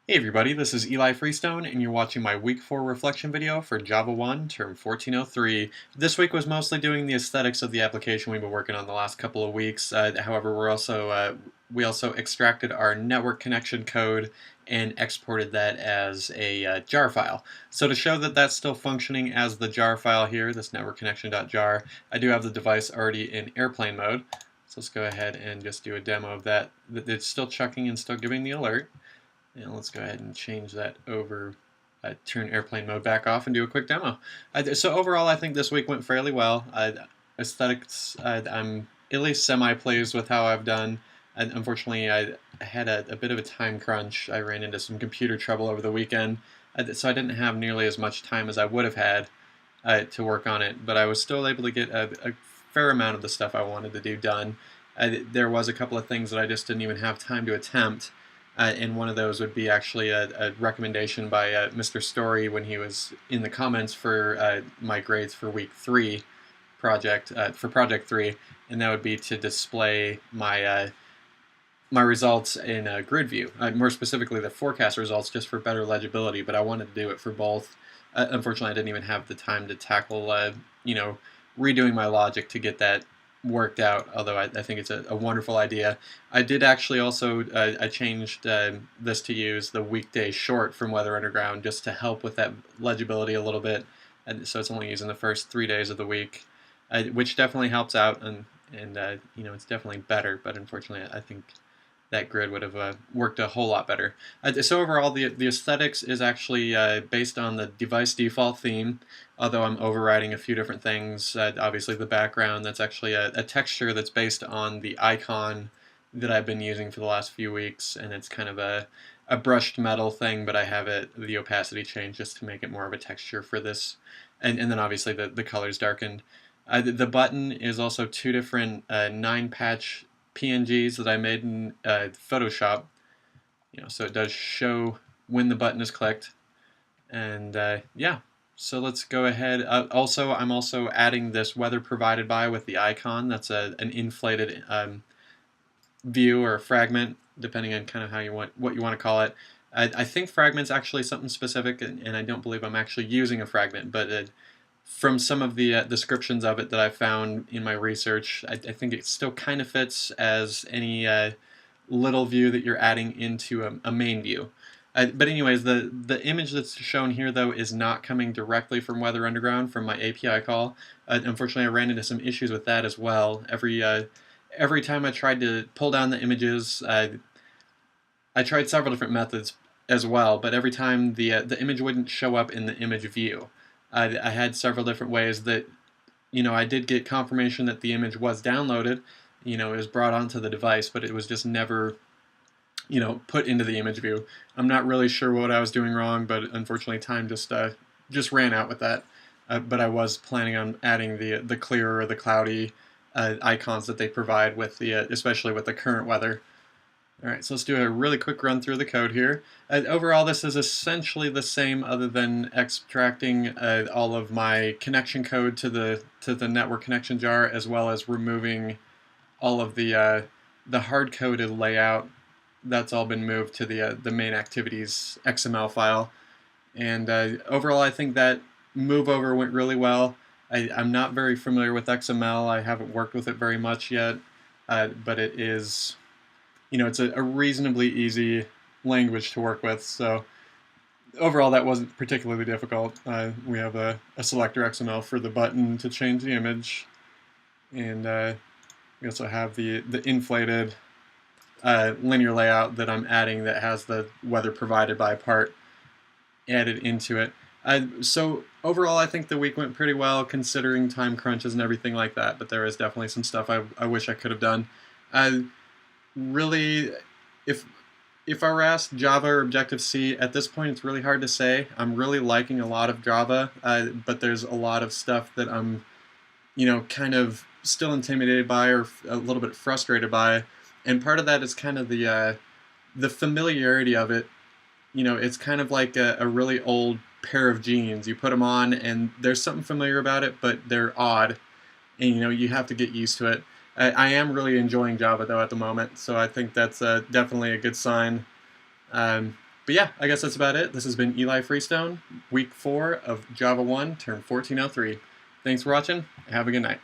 Hey everybody, this is Eli Freestone, and you're watching my Week 4 reflection video for Java 1, Term 1403. This week was mostly doing the aesthetics of the application we've been working on the last couple of weeks. However, we also extracted our network connection code and exported that as a jar file. So to show that that's still functioning as the jar file here, this network connection.jar, I do have the device already in airplane mode. So let's go ahead and just do a demo of that. It's still chucking and still giving the alert. And let's go ahead and change that over, turn airplane mode back off and do a quick demo. So overall, I think this week went fairly well. Aesthetics, I'm at least semi-pleased with how I've done. Unfortunately, I had a bit of a time crunch. I ran into some computer trouble over the weekend, so I didn't have nearly as much time as I would have had to work on it, but I was still able to get a fair amount of the stuff I wanted to do done. There was a couple of things that I just didn't even have time to attempt. And one of those would be actually a recommendation by Mr. Story when he was in the comments for my grades for week 3 project, for project 3, and that would be to display my results in a grid view, more specifically the forecast results, just for better legibility, but I wanted to do it for both. Unfortunately, I didn't even have the time to tackle, redoing my logic to get that worked out, although I think it's a wonderful idea. I did actually also, I changed this to use the weekday short from Weather Underground just to help with that legibility a little bit, and so it's only using the first 3 days of the week, which definitely helps out, and it's definitely better, but unfortunately I think that grid would have worked a whole lot better. So overall, the aesthetics is actually based on the device default theme, although I'm overriding a few different things. Obviously the background, that's actually a texture that's based on the icon that I've been using for the last few weeks, and it's kind of a brushed metal thing, but I have the opacity changed just to make it more of a texture for this. And then obviously the color's darkened. The button is also two different 9-patch PNGs that I made in Photoshop. So it does show when the button is clicked. And yeah, so let's go ahead. I'm also adding this weather provided by with the icon. That's an inflated view or a fragment, depending on kind of what you want to call it. I think fragment's actually something specific, and I don't believe I'm actually using a fragment, but from some of the descriptions of it that I found in my research, I think it still kind of fits as any little view that you're adding into a main view. But anyways, the image that's shown here, though, is not coming directly from Weather Underground, from my API call. Unfortunately, I ran into some issues with that as well. Every time I tried to pull down the images, I tried several different methods as well, but every time the image wouldn't show up in the image view. I had several different ways that, I did get confirmation that the image was downloaded, it was brought onto the device, but it was just never, put into the image view. I'm not really sure what I was doing wrong, but unfortunately time just ran out with that. But I was planning on adding the clear or the cloudy icons that they provide with especially with the current weather. Alright, so let's do a really quick run through the code here. Overall, this is essentially the same, other than extracting all of my connection code to the network connection jar, as well as removing all of the hard-coded layout. That's all been moved to the main activities XML file. And overall, I think that move over went really well. I'm not very familiar with XML. I haven't worked with it very much yet, but it is, it's a reasonably easy language to work with. So overall, that wasn't particularly difficult. We have a selector XML for the button to change the image, and we also have the inflated linear layout that I'm adding that has the weather provided by part added into it. So overall, I think the week went pretty well, considering time crunches and everything like that, but there is definitely some stuff I wish I could have done. Really, if I were asked Java or Objective-C, at this point it's really hard to say. I'm really liking a lot of Java, but there's a lot of stuff that I'm, kind of still intimidated by or a little bit frustrated by, and part of that is kind of the familiarity of it. It's kind of like a really old pair of jeans. You put them on and there's something familiar about it, but they're odd, and you have to get used to it. I am really enjoying Java, though, at the moment, so I think that's definitely a good sign. But yeah, I guess that's about it. This has been Eli Freestone, week 4 of Java 1, term 1403. Thanks for watching. Have a good night.